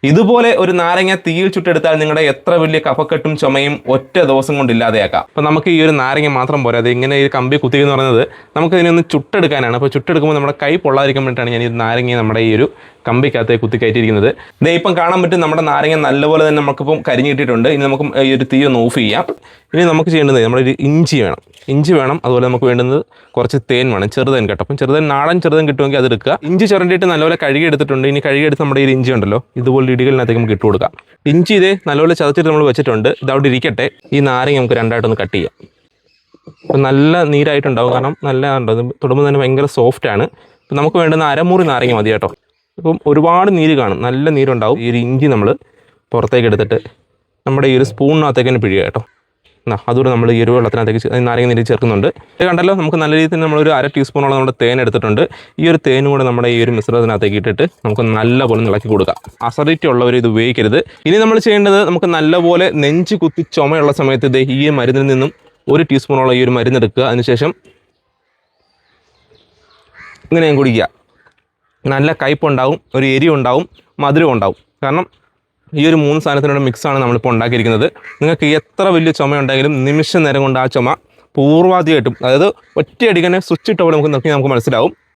ഇതുപോലെ ഒരു നാരങ്ങ തീയിൽ ചുട്ടെടുത്താൽ നിങ്ങളുടെ എത്ര വലിയ കഫക്കെട്ടും ചുമയും ഒറ്റ ദിവസം കൊണ്ട് ഇല്ലാതെയാക്കാം. അപ്പോൾ നമുക്ക് ഈ ഒരു നാരങ്ങ മാത്രം പോരാ, അത് ഇങ്ങനെ ഈ കമ്പി കുത്തി എന്ന് പറയുന്നത് നമുക്ക് ഇതിനൊന്ന് ചുട്ടെടുക്കാനാണ്. അപ്പോൾ ചുട്ടെടുക്കുമ്പോൾ നമ്മുടെ കൈ പൊള്ളാതിരിക്കാൻ വേണ്ടിയിട്ടാണ് ഞാൻ ഈ നാരങ്ങ നമ്മുടെ ഈ ഒരു കമ്പിക്കകത്തേക്ക് കുത്തി കയറ്റിയിരിക്കുന്നത്. ഇതേ ഇപ്പം കാണാൻ പറ്റും നമ്മുടെ നാരങ്ങ നല്ലപോലെ തന്നെ നമുക്കിപ്പം കരിഞ്ഞ് കിട്ടിയിട്ടുണ്ട്. ഇനി നമുക്ക് ഈ ഒരു തീ ഒന്ന് ഓഫ് ചെയ്യാം. ഇനി നമുക്ക് ചെയ്യേണ്ടത് നമ്മുടെ ഒരു ഇഞ്ചി വേണം. അതുപോലെ നമുക്ക് വേണ്ടുന്നത് കുറച്ച് തേൻ വേണം, ചെറുതേൻ കേട്ടോ. അപ്പം നാടൻ ചെറുതേൻ കിട്ടുമെങ്കിൽ അത് എടുക്കുക. ഇഞ്ചി ചുരണ്ടിയിട്ട് നല്ലപോലെ കഴുകി എടുത്തിട്ടുണ്ട്. ഇനി കഴുകിയെടുത്ത് നമ്മുടെ ഈ ഇഞ്ചി ഉണ്ടല്ലോ, ഇതുപോലെ ഇടികളിനകത്തേക്ക് നമുക്ക് ഇട്ട് കൊടുക്കാം. ഇഞ്ചി ഇതേ നല്ലപോലെ ചതച്ചിട്ട് നമ്മൾ വെച്ചിട്ടുണ്ട്. ഇതവിടെ ഇരിക്കട്ടെ. ഈ നാരങ്ങ നമുക്ക് രണ്ടായിട്ടൊന്ന് കട്ട് ചെയ്യാം. അപ്പം നല്ല നീരായിട്ടുണ്ടാവും, കാരണം നല്ല തൊടുമ്പോൾ തന്നെ ഭയങ്കര സോഫ്റ്റാണ്. അപ്പം നമുക്ക് വേണ്ടുന്ന അരമുറി നാരങ്ങ മതി കേട്ടോ. ഇപ്പം ഒരുപാട് നീര് കാണും, നല്ല നീരുണ്ടാവും. ഈ ഒരു ഇഞ്ചി നമ്മൾ പുറത്തേക്ക് എടുത്തിട്ട് നമ്മുടെ ഈ ഒരു സ്പൂണിനകത്തേക്ക് തന്നെ പിഴിയുക കേട്ടോ. അതുകൊണ്ട് നമ്മൾ ഈ ഒരു വെള്ളത്തിനകത്തേക്ക് നാരങ്ങ നീര് ചേർക്കുന്നുണ്ട്. ഇത് കണ്ടല്ലോ, നമുക്ക് നല്ല രീതിയിൽ നമ്മളൊരു 1/2 ടീസ്പൂണോളം നമ്മുടെ തേൻ എടുത്തിട്ടുണ്ട്. ഈ ഒരു തേനും കൂടെ നമ്മുടെ ഈ ഒരു മിശ്രിതത്തിനകത്തേക്ക് ഇട്ടിട്ട് നമുക്ക് നല്ലപോലെ ഇളക്കി കൊടുക്കാം. അസിഡിറ്റി ഉള്ളവർ ഇത് ഉപയോഗിക്കരുത്. ഇനി നമ്മൾ ചെയ്യേണ്ടത്, നമുക്ക് നല്ലപോലെ നെഞ്ച് കുത്തി ചുമയുള്ള സമയത്ത് ഈ മരുന്നിൽ നിന്നും 1 ടീസ്പൂണോളം ഈ ഒരു മരുന്ന് എടുക്കുക. അതിനുശേഷം ഇങ്ങനെ ഞാൻ കുടിക്കുക. നല്ല കയ്പുണ്ടാവും, ഒരു എരി ഉണ്ടാവും, മധുരം ഉണ്ടാവും. കാരണം ഈ ഒരു 3 സാധനത്തിനുള്ള മിക്സാണ് നമ്മളിപ്പോൾ ഉണ്ടാക്കിയിരിക്കുന്നത്. നിങ്ങൾക്ക് എത്ര വലിയ ചുമ ഉണ്ടെങ്കിലും നിമിഷ നേരം കൊണ്ട് ആ ചുമ പൂർവാധികമായിട്ടും, അതായത് ഒറ്റയടിക്കന്നെ സ്വിച്ച് ഇട്ട പോലെ നമുക്ക് മനസ്സിലാവും.